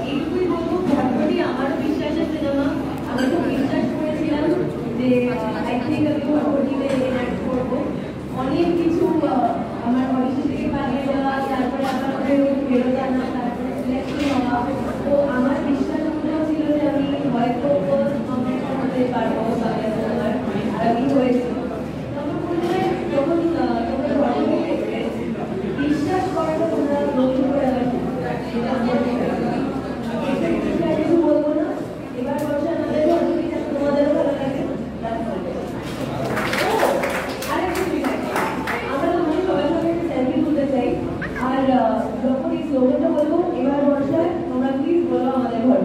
এইটুকুই বলবো, ভাগ্যটি আমারও বিশ্বাসের সিনেমা। আমি খুব বিশ্বাস করেছিলাম যে আই থিঙ্ক আমি ভাগ্যটিতে অ্যাক্ট করবো। অনেক কিছু আমার অডিশন থেকে পালিয়ে যাওয়া, তারপরে আবার বেরোতে আনা, তারপরে সিলেকশন হওয়া। তো আমার বিশ্বাস ছিল যে আমি হয়তো হতে পারবো বাংলা সিনেমার, আর আমি হয়েছি। তখন মনে হয় যখন তোমরা বিশ্বাস করাটা তোমরা নতুন করে কিছু বলবো না। এবার বর্ষা আমাদের তোমাদেরও ভালো লাগে। আমরা তোমার সবার সঙ্গে সেলফি তুলতে চাই। আর যখন এই স্লোগানটা বলবো এবার বর্ষায়, তোমরা প্লিজ বলো আমাদের ঘর